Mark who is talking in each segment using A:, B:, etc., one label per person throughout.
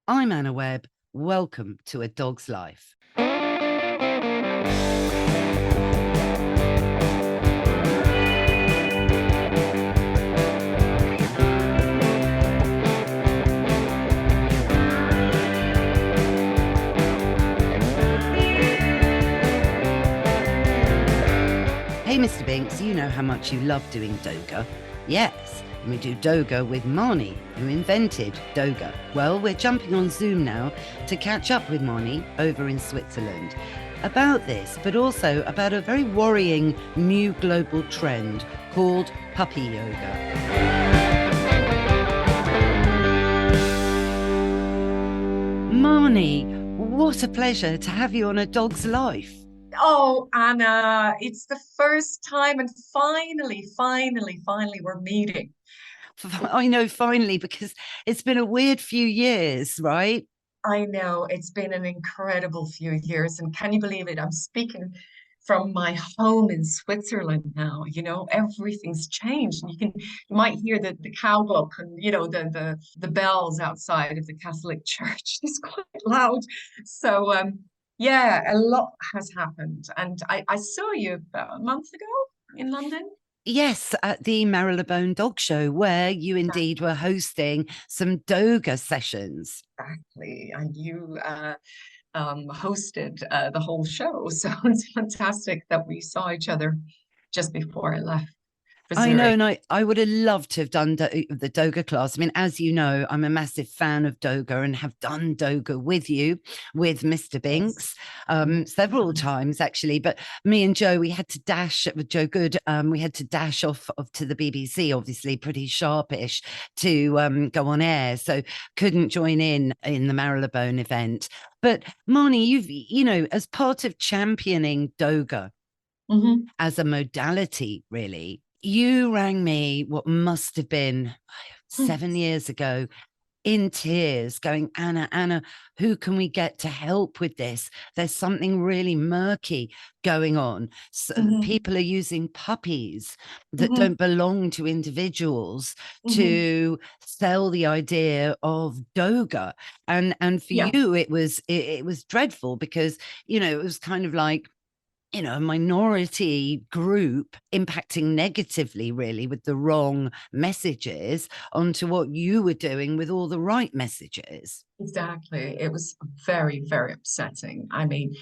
A: I'm Anna Webb. Welcome to A Dog's Life. Hey, Mr. Binks, you know how much you love doing Doga. Yes, and we do Doga with Mahny, who invented Doga. Well, we're jumping on Zoom now to catch up with Mahny over in Switzerland about this, but also about a very worrying new global trend called puppy yoga. Mahny, what a pleasure to have you on A Dog's Life.
B: Oh, Anna, it's the first time, and finally, we're meeting.
A: I know, finally, because it's been a weird few years, right?
B: I know it's been an incredible few years, and can you believe it? I'm speaking from my home in Switzerland now. Everything's changed. And you might hear the cowbell and the bells outside of the Catholic Church. It's quite loud. So yeah, a lot has happened. And I saw you about a month ago in London.
A: Yes, at the Marylebone Dog Show, where you indeed were hosting some Doga sessions.
B: Exactly. And you hosted the whole show. So it's fantastic that we saw each other just before I left for
A: I know,
B: Zurich.
A: and I would have loved to have done the Doga class. I mean, as you know, I'm a massive fan of Doga and have done Doga with you, with Mr.
B: Yes.
A: Binks, several times actually. But me and Joe, we had to dash with Joe Good. We had to dash off to the BBC, obviously pretty sharpish to go on air, so couldn't join in the Marylebone event. But Mahny, as part of championing Doga
B: Hmm.
A: as a modality, really. You rang me what must have been 7 years ago in tears, going, Anna, who can we get to help with this? There's something really murky going on. So
B: Hmm.
A: people are using puppies that
B: Hmm.
A: don't belong to individuals
B: Hmm.
A: to sell the idea of Doga. And for
B: Yeah,
A: you, it was dreadful because, it was kind of like, a minority group impacting negatively, really, with the wrong messages onto what you were doing with all the right messages.
B: exactly. It was very upsetting. I mean,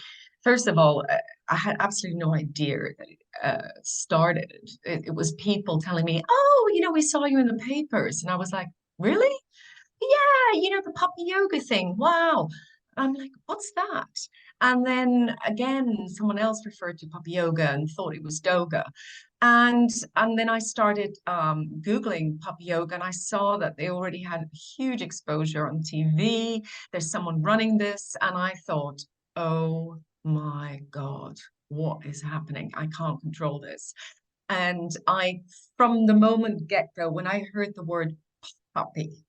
B: first of all, I had absolutely no idea that it started. It was people telling me, "Oh, we saw you in the papers," and I was like, "Really? Yeah, the puppy yoga thing. Wow." I'm like, "What's that?" And then again, someone else referred to puppy yoga and thought it was Doga. And and then I started Googling puppy yoga and I saw that they already had huge exposure on TV. There's someone running this, and I thought, oh my God, what is happening? I can't control this. And from the moment get-go, when I heard the word puppy,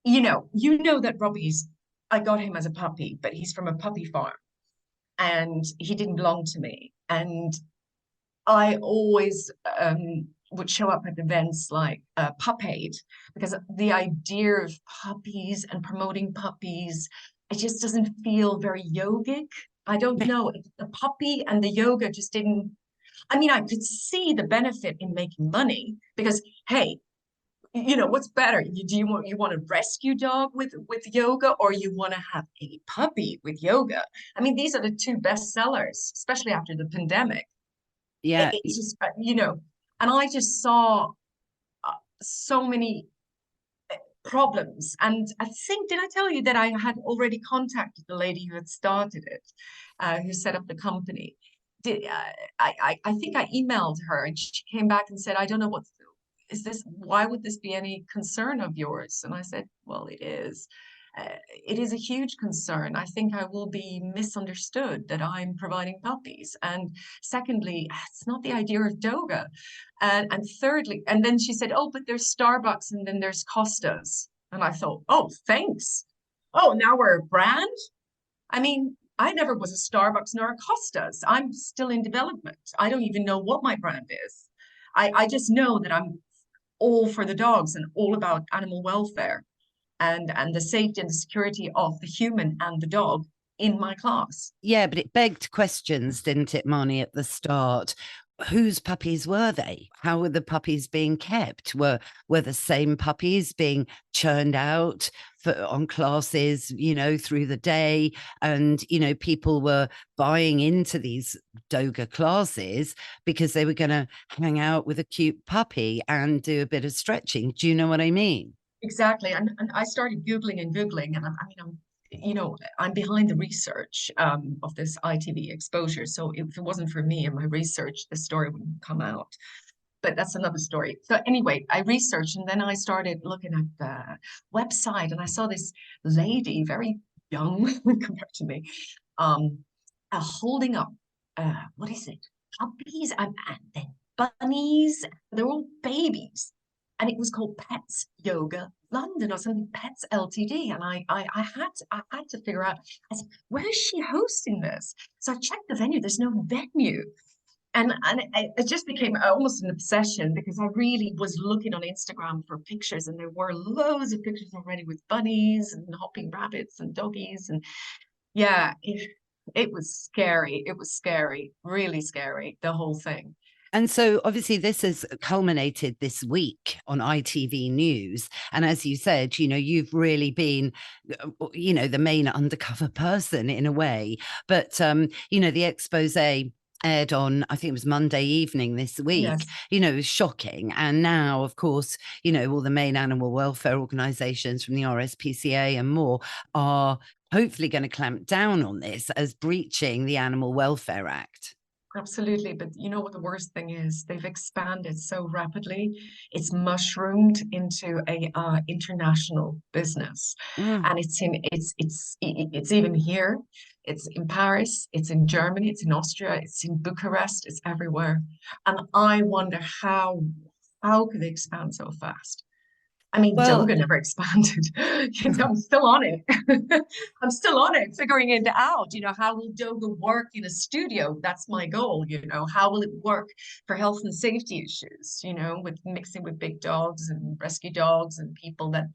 B: you know that Robbie's, I got him as a puppy, but he's from a puppy farm and he didn't belong to me. And I always would show up at events like Pup Aid because the idea of puppies and promoting puppies, it just doesn't feel very yogic. I don't know. The puppy and the yoga just didn't. I mean, I could see the benefit in making money because, hey, what's better? Do you want a rescue dog with yoga, or you want to have a puppy with yoga? I mean, these are the two best sellers, especially after the pandemic.
A: Yeah.
B: It's just and I just saw uh, so many problems. And I think, did I tell you that I had already contacted the lady who had started it, who set up the company? I think I emailed her and she came back and said, I don't know what is this, why would this be any concern of yours? And I said, well, it is. It is a huge concern. I think I will be misunderstood that I'm providing puppies. And secondly, it's not the idea of Doga. And thirdly, and then she said, oh, but there's Starbucks and then there's Costa's. And I thought, oh, thanks. Oh, now we're a brand? I mean, I never was a Starbucks nor a Costa's. I'm still in development. I don't even know what my brand is. I just know that I'm all for the dogs and all about animal welfare. and the safety and the security of the human and the dog in my class.
A: Yeah, but it begged questions, didn't it, Mahny, at the start? Whose puppies were they? How were the puppies being kept? Were the same puppies being churned out on classes, through the day? And, people were buying into these Doga classes because they were going to hang out with a cute puppy and do a bit of stretching. Do you know what I mean?
B: Exactly. And I started Googling and Googling, and I'm behind the research of this ITV exposure. So if it wasn't for me and my research, the story wouldn't come out. But that's another story. So anyway, I researched, and then I started looking at the website, and I saw this lady, very young compared to me, um, holding up, what is it? Puppies and then bunnies. They're all babies. And it was called Pets Yoga London or something, Pets Ltd. And I had to figure out, I said, where is she hosting this? So I checked the venue. There's no venue. And it just became almost an obsession, because I really was looking on Instagram for pictures, and there were loads of pictures already with bunnies and hopping rabbits and doggies. And yeah, it was scary. It was scary, really scary, the whole thing.
A: And so obviously this has culminated this week on ITV News. And as you said, you've really been, the main undercover person in a way. But, the expose aired on, I think it was Monday evening this week,
B: Yes.
A: it was shocking. And now, of course, all the main animal welfare organizations from the RSPCA and more are hopefully going to clamp down on this as breaching the Animal Welfare Act.
B: Absolutely. But you know what the worst thing is? They've expanded so rapidly. It's mushroomed into a international business.
A: Mm.
B: And it's even here. It's in Paris, it's in Germany, it's in Austria, it's in Bucharest, it's everywhere. And I wonder how could they expand so fast? I mean,
A: Well,
B: Doga never expanded. I'm still on it. I'm still on it, figuring it out. How will Doga work in a studio? That's my goal. How will it work for health and safety issues? With mixing with big dogs and rescue dogs and people that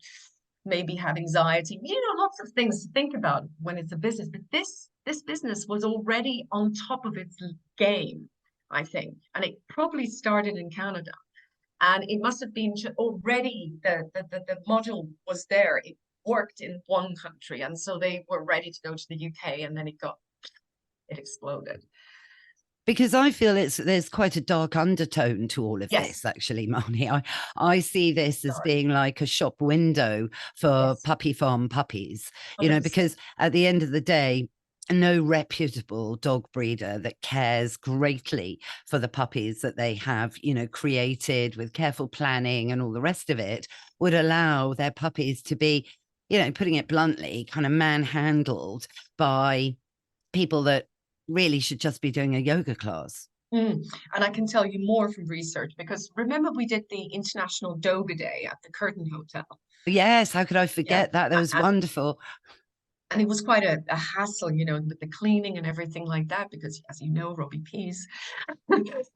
B: maybe have anxiety. Lots of things to think about when it's a business. But this business was already on top of its game, I think, and it probably started in Canada. And it must have been already the model was there. It worked in one country, and so they were ready to go to the UK, and then it exploded.
A: Because I feel there's quite a dark undertone to all of
B: Yes.
A: this, actually, Mahny. I see this as
B: Sorry.
A: being like a shop window for
B: Yes.
A: puppy farm puppies,
B: 100%.
A: because at the end of the day, no reputable dog breeder that cares greatly for the puppies that they have, created with careful planning and all the rest of it, would allow their puppies to be, putting it bluntly, kind of manhandled by people that really should just be doing a yoga class.
B: Mm. And I can tell you more from research, because remember we did the International Doga Day at the Curtin Hotel.
A: Yes, how could I
B: Yeah.
A: forget that? That was wonderful.
B: And it was quite a hassle, with the cleaning and everything like that, because as you know, Robbie Pease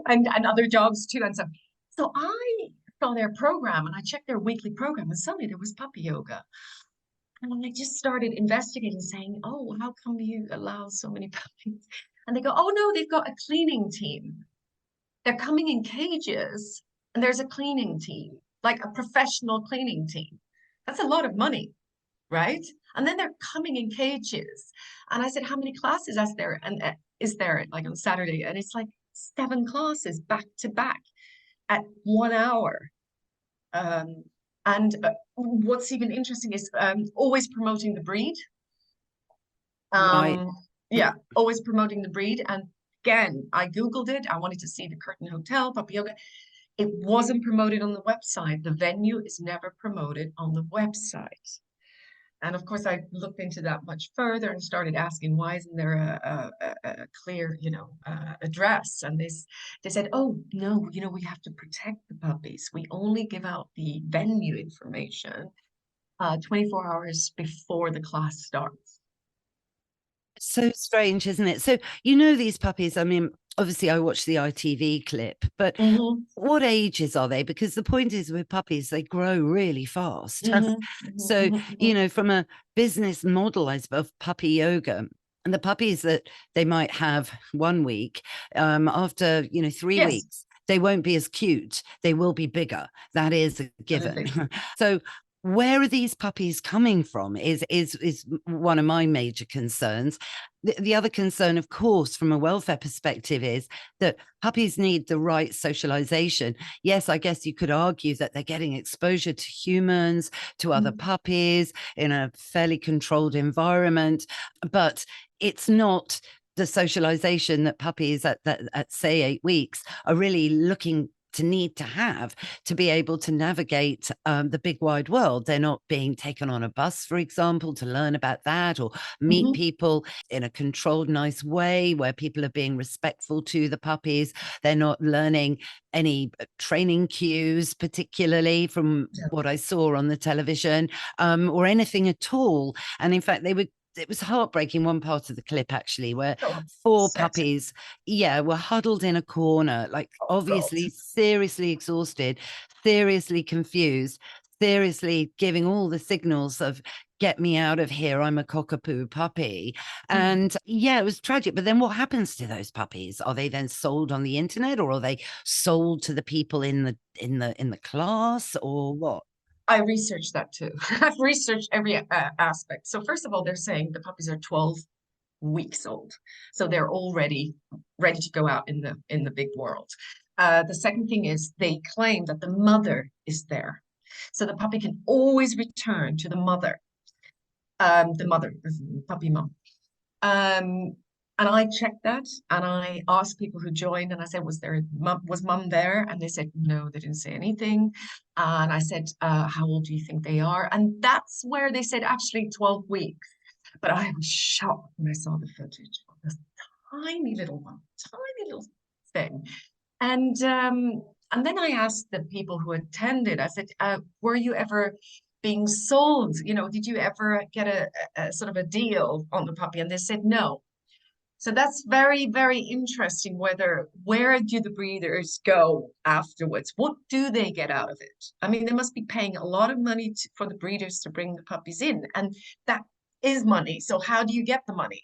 B: and other dogs too. And so I saw their program, and I checked their weekly program, and suddenly there was puppy yoga. And I just started investigating, saying, oh, how come you allow so many puppies? And they go, oh no, they've got a cleaning team. They're coming in cages, and there's a cleaning team, like a professional cleaning team. That's a lot of money, right? And then they're coming in cages. And I said, how many classes is there like on Saturday? And it's like 7 classes back to back at 1 hour. And what's even interesting is always promoting the breed.
A: Right.
B: Yeah, always promoting the breed. And again, I Googled it. I wanted to see the Curtin Hotel, puppy yoga. It wasn't promoted on the website. The venue is never promoted on the website. And of course, I looked into that much further and started asking, why isn't there a clear, address? And they said, oh, no, we have to protect the puppies. We only give out the venue information 24 hours before the class starts.
A: So strange, isn't it? So, you know, these puppies, I mean, obviously I watched the ITV clip, but
B: Hmm.
A: what ages are they? Because the point is with puppies, they grow really fast.
B: Hmm.
A: So,
B: Hmm.
A: you
B: Hmm.
A: know, from a business model, I suppose, of puppy yoga, and the puppies that they might have 1 week, after, you know, three
B: Yes,
A: weeks, they won't be as cute. They will be bigger. That is a given.
B: absolutely.
A: So where are these puppies coming from is one of my major concerns. The other concern, of course, from a welfare perspective, is that puppies need the right socialization. Yes, I guess you could argue that they're getting exposure to humans, to other
B: Mhm.
A: puppies in a fairly controlled environment, but it's not the socialization that puppies at say 8 weeks are really looking to need to have to be able to navigate the big wide world. They're not being taken on a bus, for example, to learn about that or meet
B: Mhm.
A: people in a controlled, nice way where people are being respectful to the puppies. They're not learning any training cues, particularly from
B: Yeah.
A: what I saw on the television, or anything at all. And in fact, it was heartbreaking, one part of the clip actually, where
B: So
A: four
B: upsetting.
A: puppies, yeah, were huddled in a corner, like
B: Oh God.
A: obviously seriously exhausted, seriously confused, seriously giving all the signals of get me out of here, I'm a cockapoo puppy.
B: Mm.
A: And yeah, it was tragic. But then what happens to those puppies? Are they then sold on the internet, or are they sold to the people in the class, or what?
B: I researched that too. I've researched every aspect. So first of all, they're saying the puppies are 12 weeks old, so they're already ready to go out in the big world. The second thing is they claim that the mother is there, so the puppy can always return to the mother, puppy mom. Um, and I checked that and I asked people who joined and I said, was mum there? And they said, no, they didn't say anything. And I said, how old do you think they are? And that's where they said actually 12 weeks. But I was shocked when I saw the footage of this tiny little one, tiny little thing. And then I asked the people who attended, I said, were you ever being sold? You know, did you ever get a sort of a deal on the puppy? And they said no. So that's very, very interesting. Where do the breeders go afterwards? What do they get out of it? I mean, they must be paying a lot of money for the breeders to bring the puppies in, and that is money. So how do you get the money?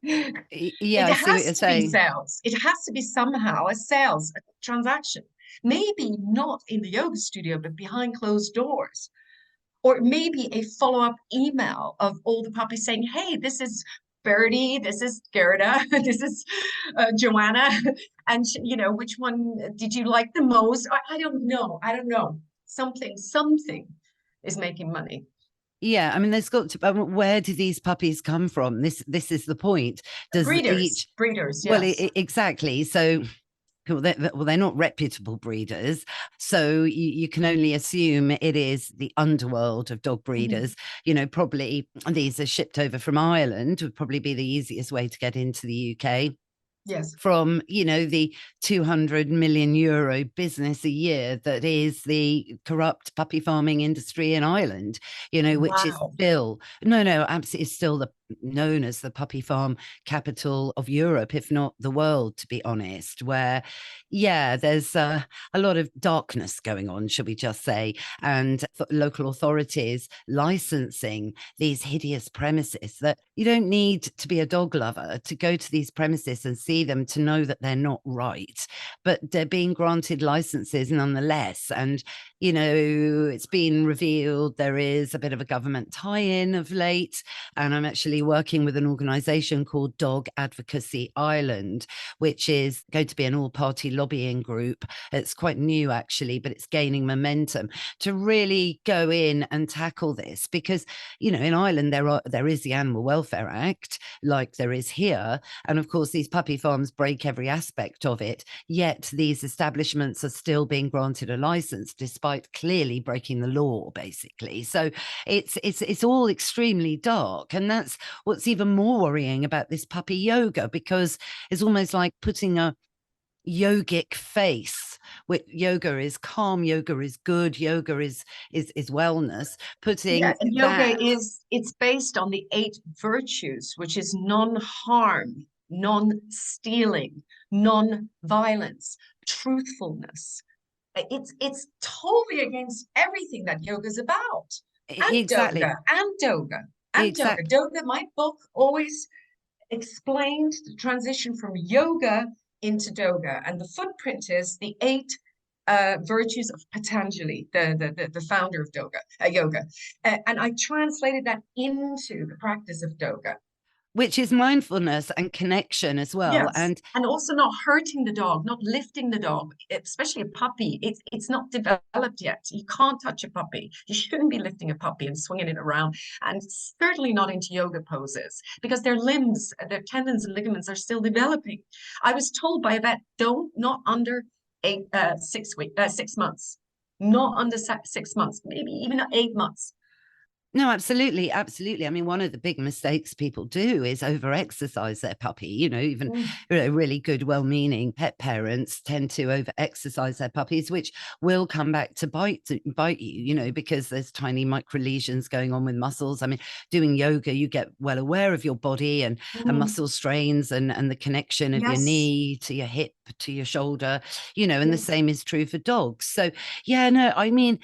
A: Yeah,
B: It
A: I see what
B: has
A: you're
B: to be
A: saying.
B: sales. It has to be somehow a sales a transaction. Maybe not in the yoga studio, but behind closed doors. Or maybe a follow-up email of all the puppies saying, hey, this is Birdie, this is Gerda, this is Joanna. And, you know, which one did you like the most? I don't know. I don't know. Something is making money.
A: Yeah, I mean, there's got to. Where do these puppies come from? This is the point. Does each?
B: Breeders,
A: Well,
B: yes.
A: exactly. So they're not reputable breeders. So you can only assume it is the underworld of dog
B: Mhm.
A: breeders. You know, probably these are shipped over from Ireland, would probably be the easiest way to get into the UK
B: Yes.
A: from, you know, the 200 million euro business a year that is the corrupt puppy farming industry in Ireland, you know, which is
B: Wow.
A: still, no, absolutely still known as the puppy farm capital of Europe, if not the world, to be honest, where, yeah, there's a lot of darkness going on, shall we just say, and local authorities licensing these hideous premises that you don't need to be a dog lover to go to these premises and see them to know that they're not right, but they're being granted licenses nonetheless. And, you know, it's been revealed there is a bit of a government tie-in of late, and I'm actually working with an organization called Dog Advocacy Ireland, which is going to be an all-party lobbying group. It's quite new actually, but it's gaining momentum to really go in and tackle this, because, you know, in Ireland there is the Animal Welfare Act, like there is here, and of course these puppy farms break every aspect of it, yet these establishments are still being granted a license despite clearly breaking the law, basically. So it's all extremely dark, and that's what's even more worrying about this puppy yoga, because it's almost like putting a yogic face, which yoga is calm, yoga is good, yoga is wellness,
B: Yeah,
A: putting
B: and yoga
A: that.
B: is, it's based on the eight virtues, which is non-harm, non-stealing, non-violence, truthfulness. It's totally against everything that yoga is about. And
A: Exactly.
B: doga, and doga, and doga.
A: Exactly.
B: Doga, my book always explained the transition from yoga into doga, and the footprint is the eight virtues of Patanjali, the founder of doga yoga, and I translated that into the practice of doga.
A: Which is mindfulness and connection as well.
B: Yes,
A: And
B: and also not hurting the dog, not lifting the dog, especially a puppy. It's not developed yet. You can't touch a puppy. You shouldn't be lifting a puppy and swinging it around, and certainly not into yoga poses because their limbs, their tendons and ligaments are still developing. I was told by a vet, don't, not under 6 months, not under 6 months, maybe even 8 months.
A: no, absolutely, absolutely. I mean, one of the big mistakes people do is over-exercise their puppy. Even
B: Mm.
A: really good, well-meaning pet parents tend to over-exercise their puppies, which will come back to bite you. Because there's tiny micro lesions going on with muscles. I mean, doing yoga, you get well aware of your body and
B: Mm.
A: muscle strains and the connection of your
B: Yes,
A: knee to your hip to your shoulder. And the
B: yes.
A: same is true for dogs. So yeah, no, I mean,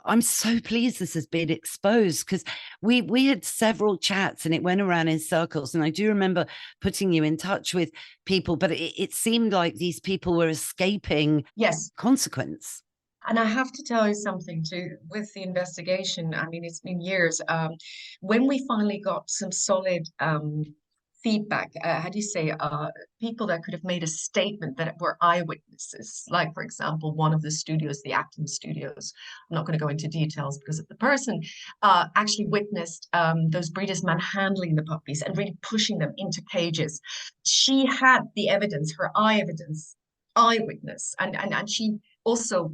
A: I'm so pleased this has been exposed because we had several chats and it went around in circles. And I do remember putting you in touch with people, but it seemed like these people were escaping
B: Yes.
A: consequence.
B: And I have to tell you something too with the investigation. I mean, it's been years. When we finally got some solid feedback, how do you say, people that could have made a statement that were eyewitnesses, like, for example, one of the studios, the acting studios, I'm not going to go into details because of the person, actually witnessed those breeders manhandling the puppies and really pushing them into cages. She had the evidence, her eye evidence, eyewitness, and she also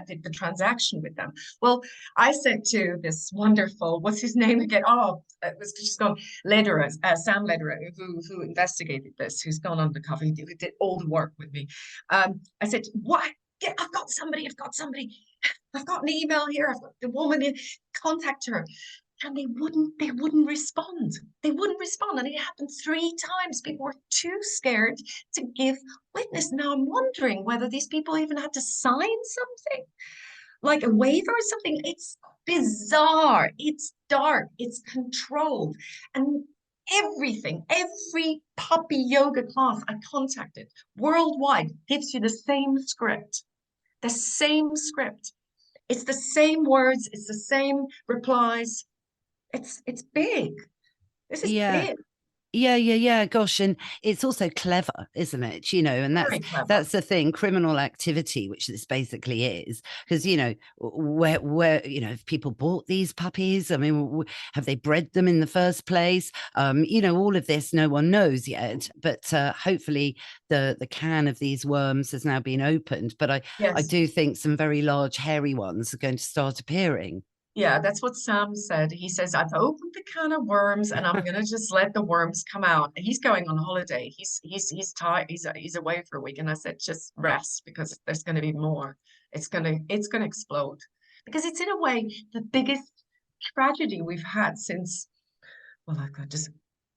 B: did the transaction with them. Well, I said to this wonderful, what's his name again? Oh, it was just gone, Lederer, Sam Lederer, who investigated this, who's gone undercover, who did all the work with me. I said, what? Yeah, I've got somebody, I've got an email here, I've got the woman here, contact her. And they wouldn't respond. They wouldn't respond. And it happened 3 times. People were too scared to give witness. Now I'm wondering whether these people even had to sign something, like a waiver or something. It's bizarre. It's dark. It's controlled. And every puppy yoga class I contacted worldwide gives you the same script. The same script. It's the same words, it's the same replies. It's big. This is
A: Yeah.
B: big.
A: Yeah. Gosh, and it's also clever, isn't it? And that's
B: Very clever.
A: that's the thing, criminal activity, which this basically is. Because where if people bought these puppies, I mean, have they bred them in the first place? All of this, no one knows yet. But hopefully, the can of these worms has now been opened. But I
B: Yes.
A: do think some very large, hairy ones are going to start appearing.
B: Yeah, that's what Sam said. He says, I've opened the can of worms and I'm gonna just let the worms come out. He's going on holiday. He's tired, he's away for a week. And I said, just rest because there's gonna be more. It's gonna explode. Because it's in a way the biggest tragedy we've had since, well, I could just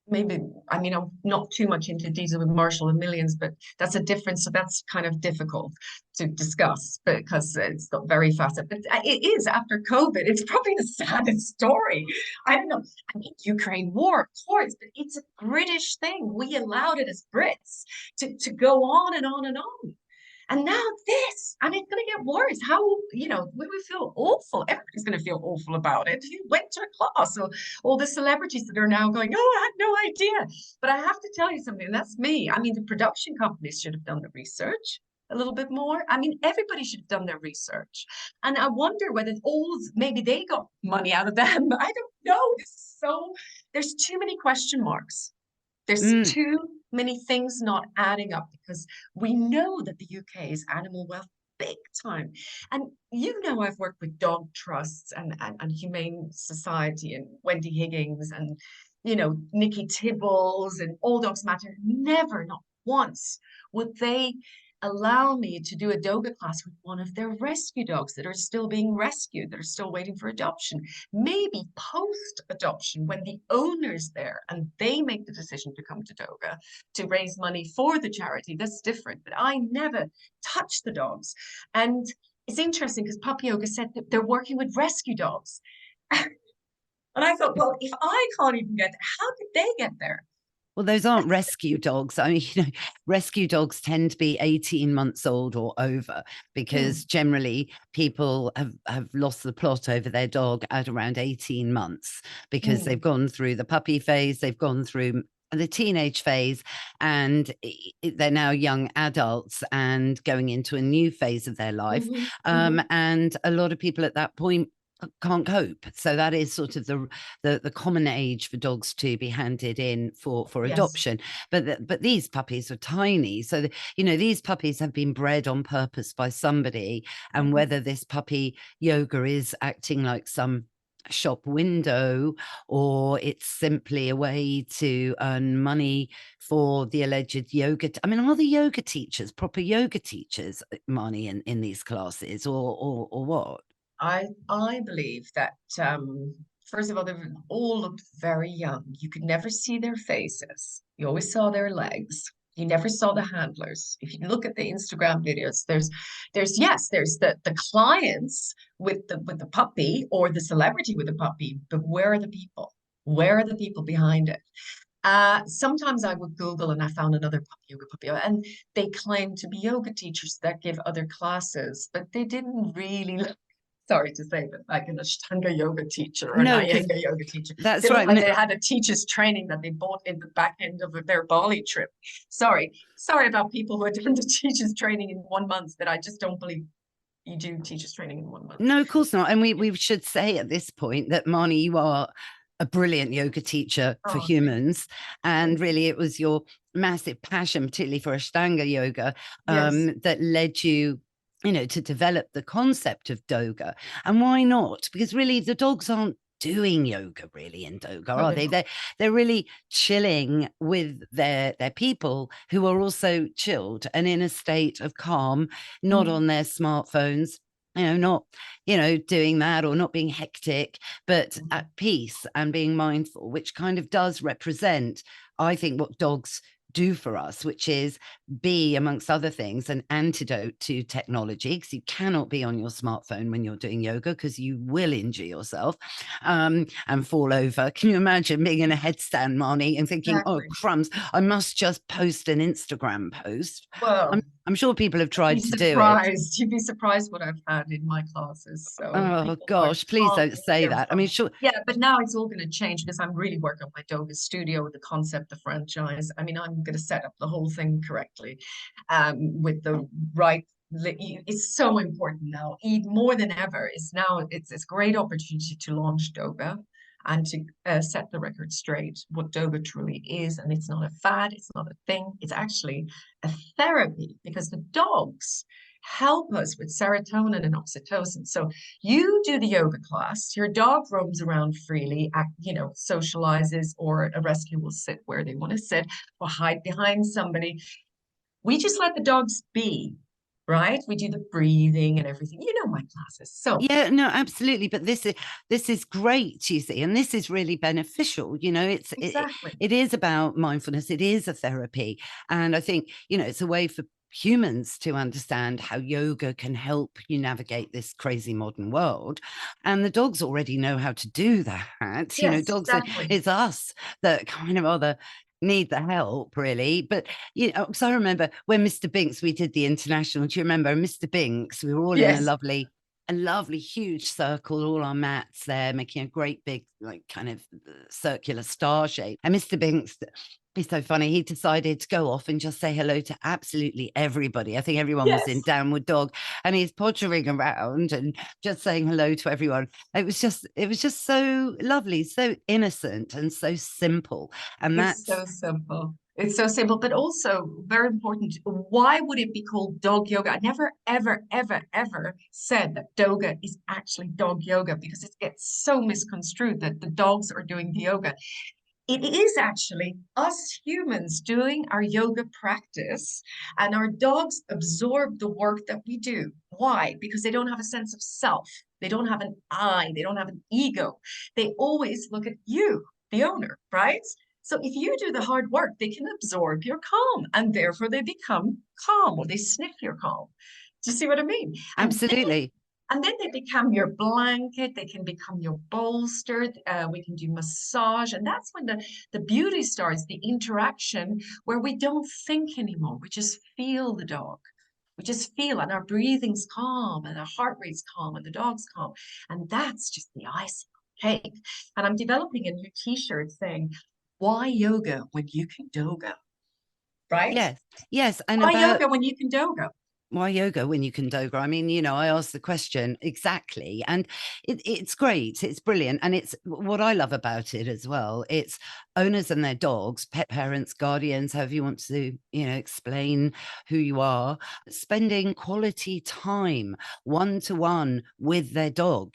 B: maybe, I mean, I'm not too much into detail with Marshall and Millions, but that's a difference. So that's kind of difficult to discuss because it's not very fast. But it is after COVID. It's probably the saddest story. I don't know. I mean, Ukraine war, of course, but it's a British thing. We allowed it as Brits to go on and on and on. And now this, and it's going to get worse. How, we would feel awful. Everybody's going to feel awful about it. You went to a class, so all the celebrities that are now going, oh, I had no idea. But I have to tell you something, and that's me. I mean, the production companies should have done the research a little bit more. I mean, everybody should have done their research. And I wonder whether maybe they got money out of them. I don't know. There's too many question marks. There's
A: Mm,
B: too many things not adding up because we know that the UK is animal wealth big time. And I've worked with dog trusts and Humane Society and Wendy Higgins and, Nikki Tibbles and All Dogs Matter. Never, not once would they allow me to do a Doga class with one of their rescue dogs that are still being rescued, that are still waiting for adoption. Maybe post-adoption, when the owner's there and they make the decision to come to Doga to raise money for the charity, that's different. But I never touch the dogs. And it's interesting because Puppy Yoga said that they're working with rescue dogs. And I thought, well, if I can't even get there, how did they get there?
A: Well, those aren't rescue dogs. I mean, rescue dogs tend to be 18 months old or over, because generally people have lost the plot over their dog at around 18 months, because they've gone through the puppy phase, they've gone through the teenage phase, and they're now young adults and going into a new phase of their life. And a lot of people at that point can't cope. So that is sort of the common age for dogs to be handed in for adoption. But these puppies are tiny. So, these puppies have been bred on purpose by somebody. And whether this puppy yoga is acting like some shop window, or it's simply a way to earn money for the alleged yoga. I mean, are the yoga teachers proper yoga teachers, Mahny, in these classes, or what?
B: I believe that first of all, they all looked very young. You could never see their faces. You always saw their legs. You never saw the handlers. If you look at the Instagram videos, there's the clients with the puppy, or the celebrity with the puppy, but where are the people? Where are the people behind it? Sometimes I would Google and I found another puppy yoga, and they claim to be yoga teachers that give other classes, but they didn't really look, sorry to say, but like an Ashtanga yoga teacher or an Iyengar yoga teacher.
A: That's
B: they
A: right.
B: Like they had a teacher's training that they bought in the back end of their Bali trip. Sorry about people who are doing the teacher's training in 1 month, that I just don't believe you do teacher's training in 1 month.
A: No, of course not. And we should say at this point that, Mahny, you are a brilliant yoga teacher for humans. And really, it was your massive passion, particularly for Ashtanga yoga, that led you, to develop the concept of Doga. And why not? Because really, the dogs aren't doing yoga really in Doga, are they? They're really chilling with their people, who are also chilled and in a state of calm, not on their smartphones, not, doing that, or not being hectic, but at peace and being mindful, which kind of does represent, I think, what dogs do for us, which is be, amongst other things, an antidote to technology, because you cannot be on your smartphone when you're doing yoga, because you will injure yourself and fall over. Can you imagine being in a headstand, Mahny, and thinking, oh crumbs, I must just post an Instagram post?
B: Well,
A: I'm sure people have tried to do
B: it. You'd be surprised what I've had in my classes. So,
A: oh gosh, please don't say that. I mean, sure.
B: Yeah, but now it's all going to change, because I'm really working on my Doga studio, the concept, the franchise. I mean, I'm going to set up the whole thing correctly, with the right. It's so important now, more than ever. It's a great opportunity to launch Doga and to set the record straight what Doga truly is. And it's not a fad, it's not a thing, it's actually a therapy, because the dogs help us with serotonin and oxytocin. So you do the yoga class, your dog roams around freely, socializes, or a rescue will sit where they want to sit or hide behind somebody. We just let the dogs be. Right, we do the breathing and everything. My classes. So
A: yeah, no, absolutely. But this is great, you see, and this is really beneficial. It is about mindfulness. It is a therapy, and I think it's a way for humans to understand how yoga can help you navigate this crazy modern world. And the dogs already know how to do that. Dogs, it's us that kind of are the need the help, really. But because I remember when Mr. Binks, we did the international, do you remember Mr. Binks? We were all in a lovely huge circle, all our mats there, making a great big kind of circular star shape. And Mr. Binks, he's so funny, he decided to go off and just say hello to absolutely everybody. I think everyone was in downward dog, and he's pottering around and just saying hello to everyone. It was just so lovely, so innocent, and so simple. And that's
B: so simple. It's so simple, but also very important. Why would it be called dog yoga? I never, ever, ever, ever said that Doga is actually dog yoga, because it gets so misconstrued that the dogs are doing the yoga. It is actually us humans doing our yoga practice, and our dogs absorb the work that we do. Why? Because they don't have a sense of self. They don't have an I. They don't have an ego. They always look at you, the owner, right? So if you do the hard work, they can absorb your calm, and therefore they become calm, or they sniff your calm. Do you see what I mean?
A: Absolutely.
B: And then they become your blanket, they can become your bolster. We can do massage. And that's when the beauty starts, the interaction where we don't think anymore. We just feel the dog. We just feel, and our breathing's calm, and our heart rate's calm, and the dog's calm. And that's just the icing on the cake. And I'm developing a new t-shirt saying, why yoga when you can doga? Right?
A: Yes. Yes. And
B: Why
A: about
B: yoga when you can doga?
A: why yoga when you can doga? I mean, I asked the question exactly, and it's great. It's brilliant. And it's what I love about it as well. It's owners and their dogs, pet parents, guardians, however you want to, explain who you are, spending quality time one-to-one with their dog.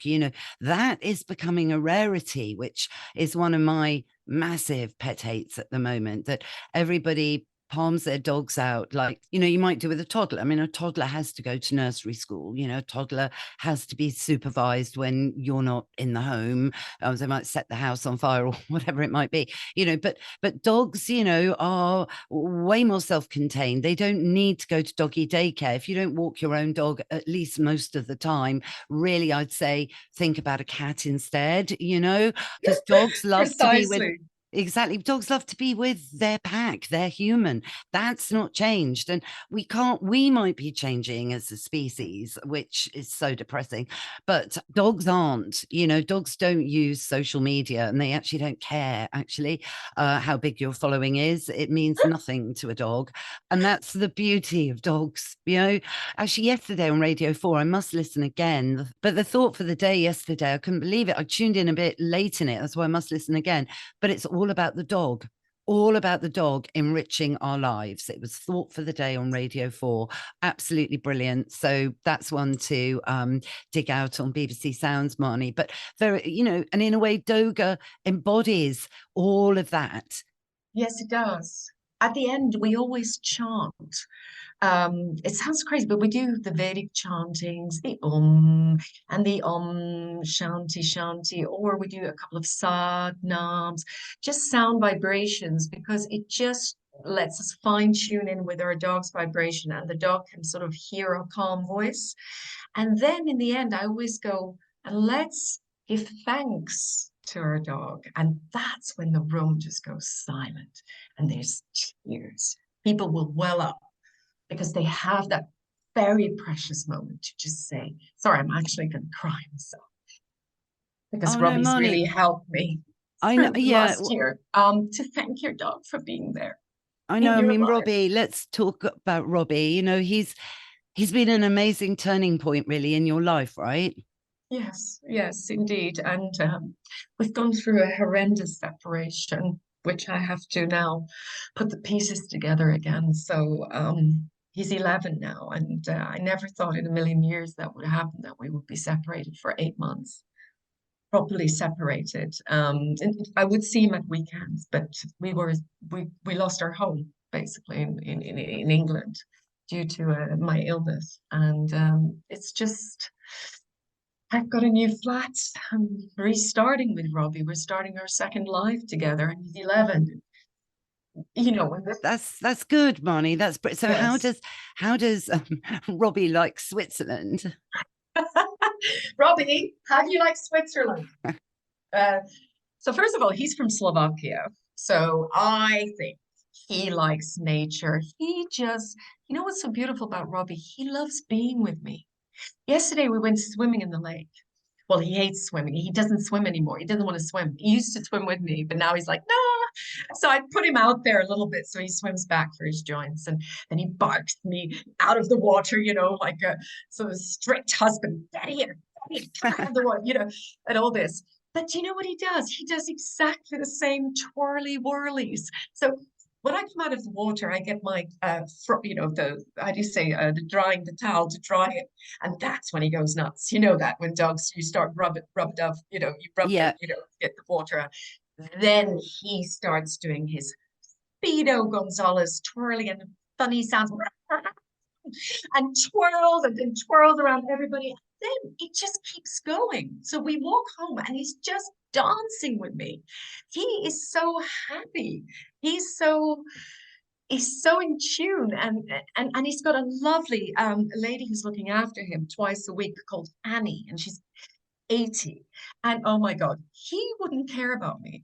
A: That is becoming a rarity, which is one of my massive pet hates at the moment, that everybody palms their dogs out like, you might do with a toddler. I mean, a toddler has to go to nursery school, a toddler has to be supervised when you're not in the home. They might set the house on fire or whatever it might be, but dogs, are way more self-contained. They don't need to go to doggy daycare. If you don't walk your own dog, at least most of the time, really, I'd say think about a cat instead, because dogs love to be with.
B: Precisely.
A: Exactly. Dogs love to be with their pack. They're human. That's not changed. And we might be changing as a species, which is so depressing, but dogs aren't. Dogs don't use social media, and they actually don't care, how big your following is. It means nothing to a dog. And that's the beauty of dogs. Actually, yesterday on Radio 4, I must listen again. But the thought for the day yesterday, I couldn't believe it. I tuned in a bit late in it. That's why I must listen again. But it's all about the dog enriching our lives. It was thought for the day on Radio 4. Absolutely brilliant. So that's one to dig out on BBC Sounds, Mahny. But very, and in a way, Doga embodies all of that.
B: Yes, it does. At the end, we always chant. It sounds crazy, but we do the Vedic chantings, the and the Shanti Shanti, or we do a couple of Sad Nams, just sound vibrations, because it just lets us fine tune in with our dog's vibration, and the dog can sort of hear a calm voice. And then in the end, I always go, and let's give thanks to our dog. And that's when the room just goes silent and there's tears. People will well up because they have that very precious moment to just say, sorry, I'm actually going to cry myself because
A: Oh no,
B: Robbie's
A: Mahny.
B: really helped me
A: I know,
B: through the
A: yeah.
B: last year. To thank your dog for being there
A: I
B: in
A: know. I
B: your
A: mean,
B: life.
A: Robbie, let's talk about Robbie. He's been an amazing turning point really in your life, right?
B: Yes, yes, indeed. And we've gone through a horrendous separation, which I have to now put the pieces together again. So he's 11 now, and I never thought in a million years that would happen, that we would be separated for 8 months, properly separated. And I would see him at weekends, but we lost our home basically in England due to my illness, and it's just. I've got a new flat. I'm restarting with Robbie. We're starting our second life together, and he's 11. And
A: That's good, Mahny. So.
B: yes.
A: How does Robbie like Switzerland?
B: Robbie, how do you like Switzerland? Uh, so first of all, he's from Slovakia. So I think he likes nature. What's so beautiful about Robbie? He loves being with me. Yesterday we went swimming in the lake. Well, he hates swimming. He doesn't swim anymore. He doesn't want to swim. He used to swim with me, but now he's like, no. So I put him out there a little bit so he swims back for his joints. And then he barks me out of the water, like a sort of strict husband. Get here, get out of the water, and all this. But you know what he does? He does exactly the same twirly whirlies. So when I come out of the water, I get my, how do you say, the towel to dry it. And that's when he goes nuts. You know that when dogs, you start rub it off, you rub them,
A: Yeah.
B: get the water out. Then he starts doing his Speedo Gonzalez twirling and funny sounds and twirls and then twirls around everybody. Then it just keeps going. So we walk home and he's just dancing with me. He is so happy. He's so he's so in tune, and he's got a lovely lady who's looking after him twice a week called Annie, and she's 80. And oh my God, he wouldn't care about me,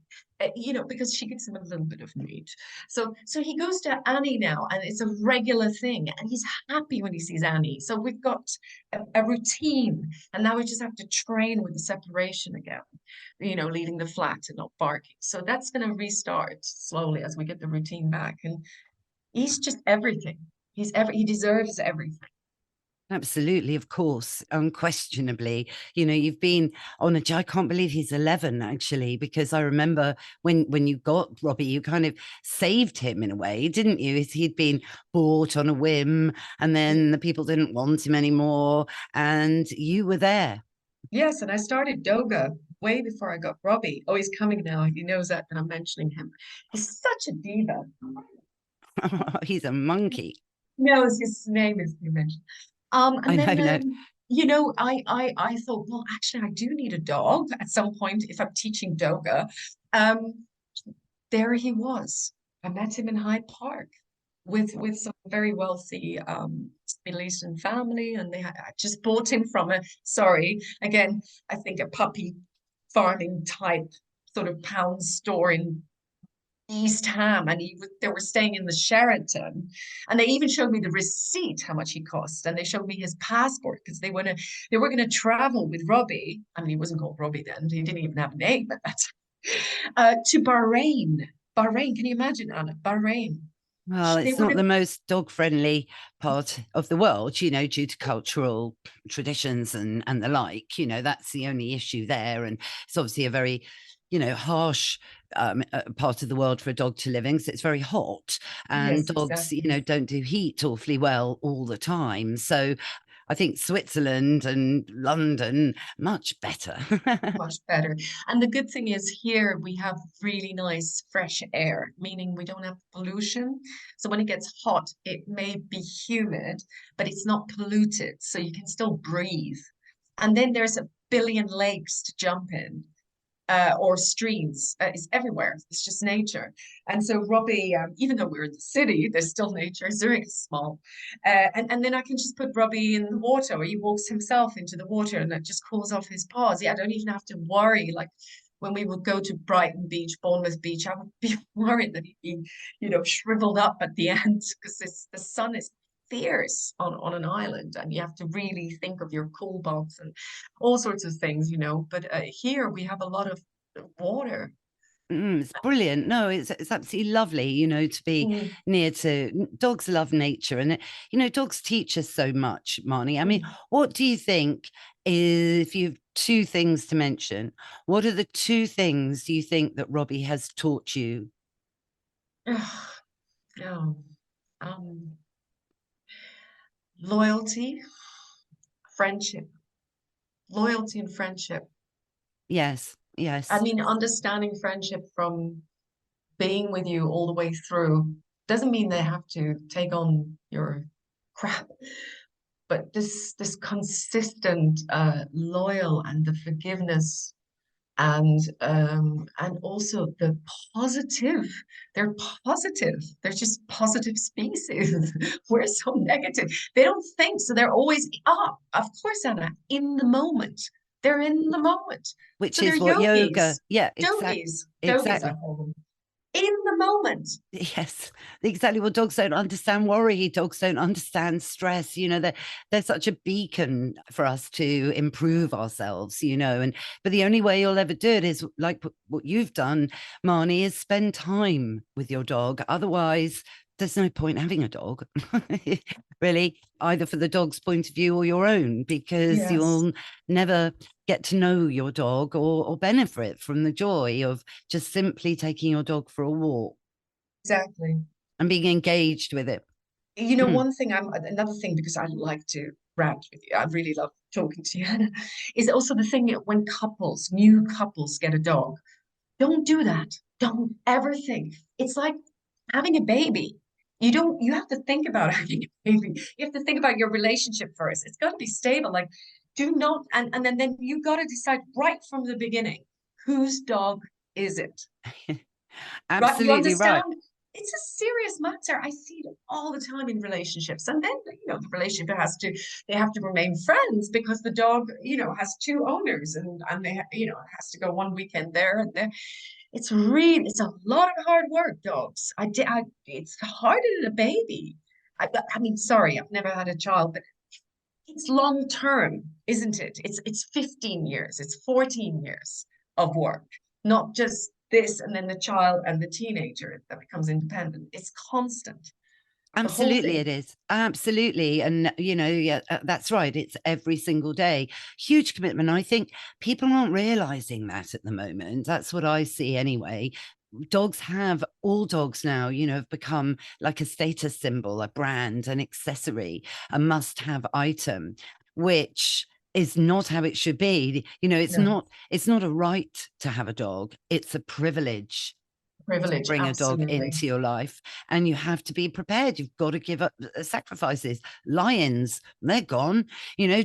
B: because she gives him a little bit of meat. So he goes to Annie now, and it's a regular thing. And he's happy when he sees Annie. So we've got a routine, and now we just have to train with the separation again, leaving the flat and not barking. So that's going to restart slowly as we get the routine back. And he's just everything. He deserves everything.
A: Absolutely, of course, unquestionably. You've been on I can't believe he's 11, actually, because I remember when you got Robbie, you kind of saved him in a way, didn't you? He'd been bought on a whim, and then the people didn't want him anymore, and you were there.
B: Yes, and I started Doga way before I got Robbie. Oh, he's coming now. He knows that I'm mentioning him. He's such a diva.
A: He's a monkey.
B: No, his name is you mentioned.
A: I
B: And
A: know,
B: then
A: no.
B: I thought, well, actually, I do need a dog at some point if I'm teaching Doga. Um, there he was. I met him in Hyde Park with some very wealthy Middle Eastern family, and I just bought him from sorry, again, I think a puppy farming type sort of pound store in East Ham, and they were staying in the Sheraton, and they even showed me the receipt how much he cost, and they showed me his passport because they were gonna travel with Robbie. I mean, he wasn't called Robbie then; he didn't even have a name at that time. To Bahrain. Bahrain, can you imagine, Anna? Bahrain.
A: Well,
B: They
A: it's
B: were
A: not
B: gonna,
A: the most dog-friendly part of the world, due to cultural traditions and the like. That's the only issue there. And it's obviously a very, harsh part of the world for a dog to live in, because it's very hot. And
B: yes,
A: dogs,
B: exactly.
A: don't do heat awfully well all the time. So I think Switzerland and London, much better.
B: Much better. And the good thing is here we have really nice fresh air, meaning we don't have pollution. So when it gets hot, it may be humid, but it's not polluted. So you can still breathe. And then there's a billion lakes to jump in, or streams. It's everywhere. It's just nature. And so Robbie, even though we're in the city, there's still nature. Zurich is small. And then I can just put Robbie in the water, or he walks himself into the water and that just cools off his paws. Yeah, I don't even have to worry. Like when we would go to Brighton Beach, Bournemouth Beach, I would be worried that he'd be, shriveled up at the end because the sun is fierce on an island, and you have to really think of your cool box and all sorts of things, but here we have a lot of water.
A: It's brilliant. No, it's absolutely lovely, to be
B: Mm,
A: near to dogs. Love nature, and dogs teach us so much, Mahny. I mean,
B: mm.
A: what do you think if you've two things to mention? What are the two things do you think that Robbie has taught you?
B: Oh, um, loyalty, friendship, loyalty and friendship.
A: Yes,
B: I
A: yes.
B: mean, understanding friendship from being with you all the way through doesn't mean they have to take on your crap, but this consistent, loyal, and the forgiveness, and also the positive. They're positive. They're just positive species. We're so negative. They don't think, so they're always of course, Anna, in the moment. They're in the moment.
A: Which
B: So they're
A: is what yoga.
B: yogis,
A: Yeah,
B: dogis, I
A: exactly.
B: call them. In the moment.
A: Yes, exactly. Well, dogs don't understand worry. Dogs don't understand stress. They're such a beacon for us to improve ourselves. And but the only way you'll ever do it is like what you've done, Mahny, is spend time with your dog. Otherwise, there's no point having a dog, really, either for the dog's point of view or your own, because
B: Yes,
A: you'll never get to know your dog or benefit from the joy of just simply taking your dog for a walk
B: exactly.
A: and being engaged with it. Mm.
B: One thing another thing, because I like to rant with you, I really love talking to you, Hannah, is also the thing that when new couples get a dog. Don't do that. Don't ever think. It's like having a baby. You have to think about having a baby. You have to think about your relationship first. It's got to be stable. Like, do not, and then you got to decide right from the beginning, whose dog is it? Right? You
A: Absolutely right.
B: understand? It's a serious matter. I see it all the time in relationships. And then, the relationship they have to remain friends because the dog, has two owners and they, has to go one weekend there and there. It's a lot of hard work, dogs. It's harder than a baby. I mean, sorry, I've never had a child, but it's long term, isn't it? It's 15 years, it's 14 years of work, not just this and then the child and the teenager that becomes independent. It's constant, the whole
A: Absolutely,
B: thing.
A: it is. Absolutely. And, yeah, that's right. It's every single day. Huge commitment. I think people aren't realizing that at the moment. That's what I see anyway. All dogs now, have become like a status symbol, a brand, an accessory, a must have item, which is not how it should be.
B: No,
A: It's not a right to have a dog. It's a privilege to
B: privilege,
A: bring a dog
B: absolutely.
A: into your life, and you have to be prepared. You've got to give up sacrifices. Lions, they're gone.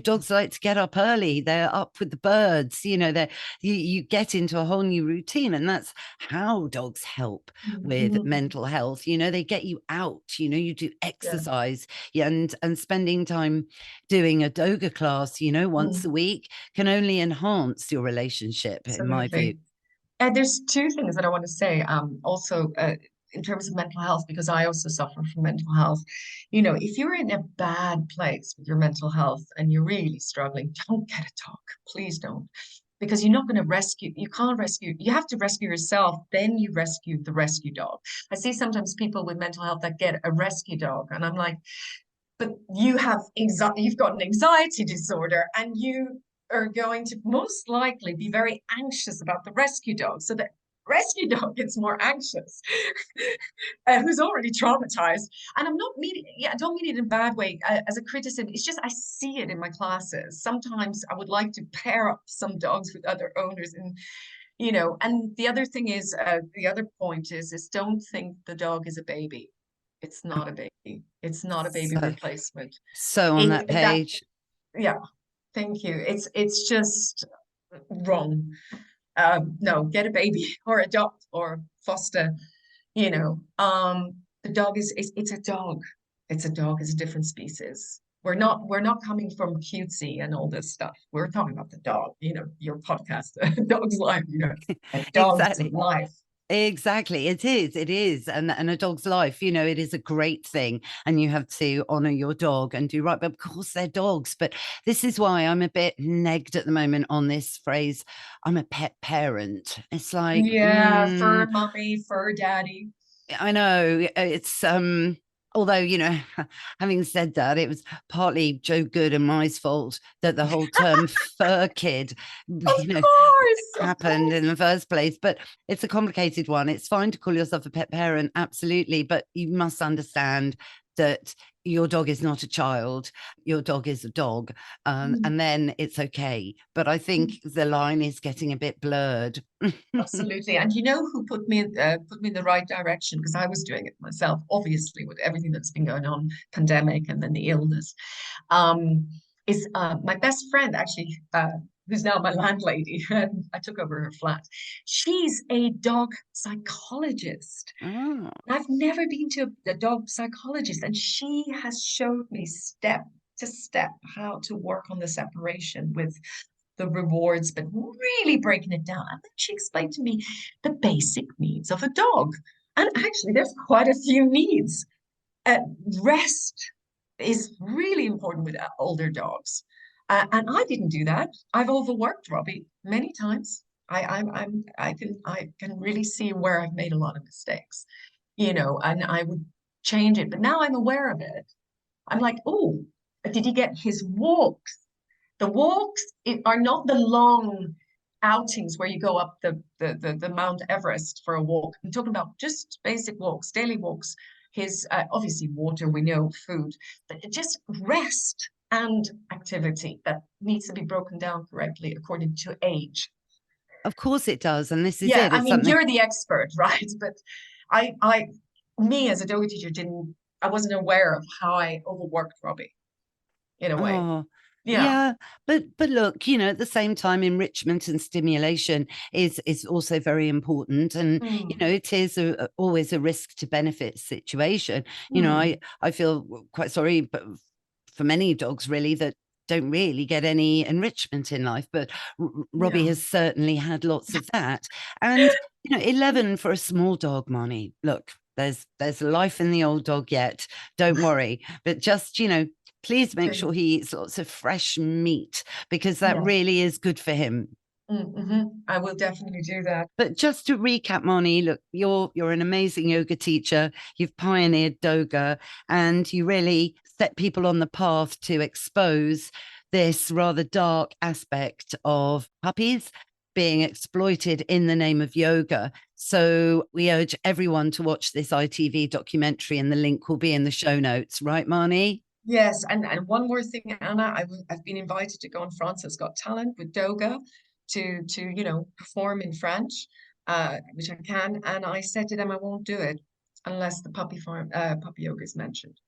A: Dogs like to get up early. They're up with the birds. You get into a whole new routine, and that's how dogs help with
B: Mhm.
A: mental health. They get you out. You do
B: Yeah,
A: exercise. Yeah, and spending time doing a doga class, once a
B: mm,
A: week can only enhance your relationship, in my view.
B: absolutely. There's two things that I want to say. Also, in terms of mental health, because I also suffer from mental health. If you're in a bad place with your mental health and you're really struggling, don't get a dog. Please don't. Because you're not going to rescue, you can't rescue, you have to rescue yourself, then you rescue the rescue dog. I see sometimes people with mental health that get a rescue dog, and I'm like, but you've got an anxiety disorder and you are going to most likely be very anxious about the rescue dog. So the rescue dog gets more anxious, who's already traumatized. And I don't mean it in a bad way as a criticism. It's just I see it in my classes. Sometimes I would like to pair up some dogs with other owners and the other thing is, the other point is don't think the dog is a baby. It's not a baby. It's not a baby
A: So,
B: replacement.
A: so on that
B: That
A: page.
B: yeah, thank you. It's just wrong. No, get a baby or adopt or foster. The dog it's a dog. It's a dog. It's a different species. We're not coming from cutesy and all this stuff. We're talking about the dog. Your podcast, Dog's Life. A dog's
A: Exactly.
B: life.
A: Exactly. It is. And a dog's life, it is a great thing. And you have to honor your dog and do right. But of course, they're dogs. But this is why I'm a bit negged at the moment on this phrase. I'm a pet parent. It's like,
B: Yeah, fur mommy, fur daddy.
A: I know it's although, having said that, it was partly Joe Good and my fault that the whole term fur kid,
B: Of
A: you know,
B: course, of
A: happened in
B: course.
A: the first place. But it's a complicated one. It's fine to call yourself a pet parent, absolutely, but you must understand that your dog is not a child, your dog is a dog,
B: Mm,
A: and then it's okay. But I think
B: mm.
A: the line is getting a bit blurred.
B: Absolutely. And you know who put me in the right direction? Because I was doing it myself, obviously, with everything that's been going on, pandemic and then the illness. Um, is my best friend actually, who's now my landlady. I took over her flat. She's a dog psychologist.
A: Oh.
B: I've never been to a dog psychologist, and she has showed me step to step how to work on the separation with the rewards, but really breaking it down. And then she explained to me the basic needs of a dog. And actually, there's quite a few needs. Uh, Rest is really important with older dogs. And I didn't do that. I've overworked Robbie many times. I can really see where I've made a lot of mistakes, and I would change it. But now I'm aware of it. I'm like, oh, did he get his walks? The walks are not the long outings where you go up the Mount Everest for a walk. I'm talking about just basic walks, daily walks. His obviously water, we know, food, but just rest and activity that needs to be broken down correctly according to age.
A: Of course it does. And this is
B: Yeah,
A: it.
B: I
A: It's
B: mean,
A: something.
B: you're the expert, right? But me as a yoga teacher I wasn't aware of how I overworked Robbie in a way.
A: Oh,
B: Yeah.
A: yeah. But look, at the same time, enrichment and stimulation is also very important. And,
B: Mm,
A: it is always a risk to benefit situation.
B: mm,
A: I feel quite sorry, but for many dogs really that don't really get any enrichment in life. But Robbie
B: yeah.
A: has certainly had lots of that. And, 11 for a small dog, Mahny. Look, there's life in the old dog yet. Don't worry. But just, please make
B: Okay.
A: sure he eats lots of fresh meat because that
B: Yeah.
A: really is good for him.
B: I will definitely do that.
A: But just to recap, Mahny, look, you're an amazing yoga teacher. You've pioneered Doga, and you really set people on the path to expose this rather dark aspect of puppies being exploited in the name of yoga. So we urge everyone to watch this ITV documentary, and the link will be in the show notes, right, Mahny?
B: Yes, and one more thing, Anna, I've been invited to go on France's Got Talent with Doga to perform in French, which I can. And I said to them, I won't do it unless the puppy yoga is mentioned,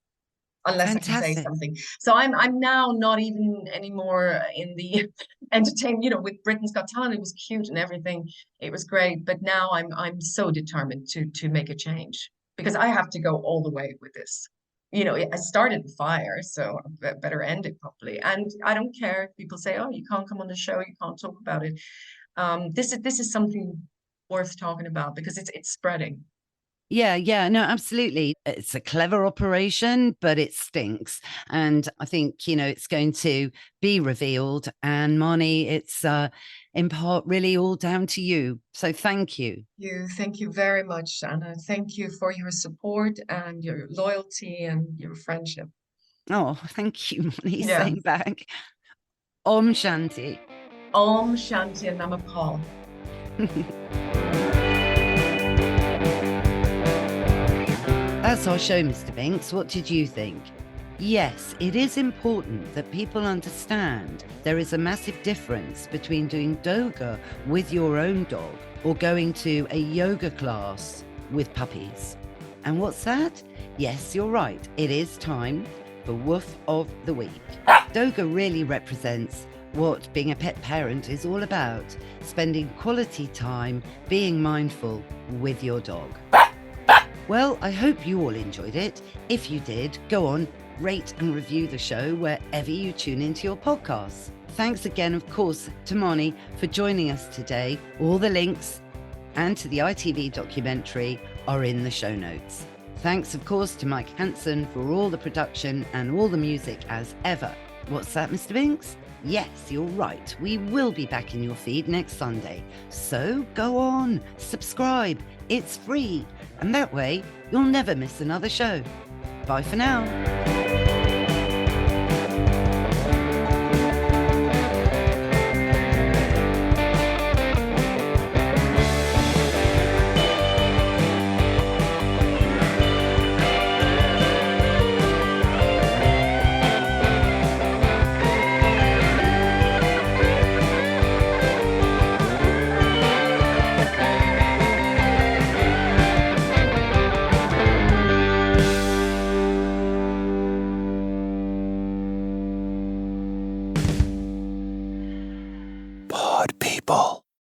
B: unless I can say
A: Fantastic.
B: something. So I'm now not even anymore in the entertainment. With Britain's Got Talent, it was cute and everything. It was great, but now I'm so determined to make a change because I have to go all the way with this. I started the fire, so I better end it properly. And I don't care if people say, "Oh, you can't come on the show, you can't talk about it." This is something worth talking about because it's spreading.
A: Yeah, no, absolutely. It's a clever operation, but it stinks. And I think, it's going to be revealed. And Mahny, it's in part really all down to you. So thank you.
B: Thank you very much, Anna. Thank you for your support and your loyalty and your friendship.
A: Oh, thank you, Mahny,
B: Yeah.
A: saying back. Om Shanti.
B: Om Shanti and Namapal.
A: That's our show, Mr. Binks. What did you think? Yes, it is important that people understand there is a massive difference between doing Doga with your own dog or going to a yoga class with puppies. And what's that? Yes, you're right. It is time for Woof of the Week. Doga really represents what being a pet parent is all about, spending quality time being mindful with your dog. Well, I hope you all enjoyed it. If you did, go on, rate and review the show wherever you tune into your podcasts. Thanks again, of course, to Mahny for joining us today. All the links and to the ITV documentary are in the show notes. Thanks, of course, to Mike Hansen for all the production and all the music as ever. What's that, Mr. Binks? Yes, you're right. We will be back in your feed next Sunday. So go on, subscribe. It's free. And that way, you'll never miss another show. Bye for now.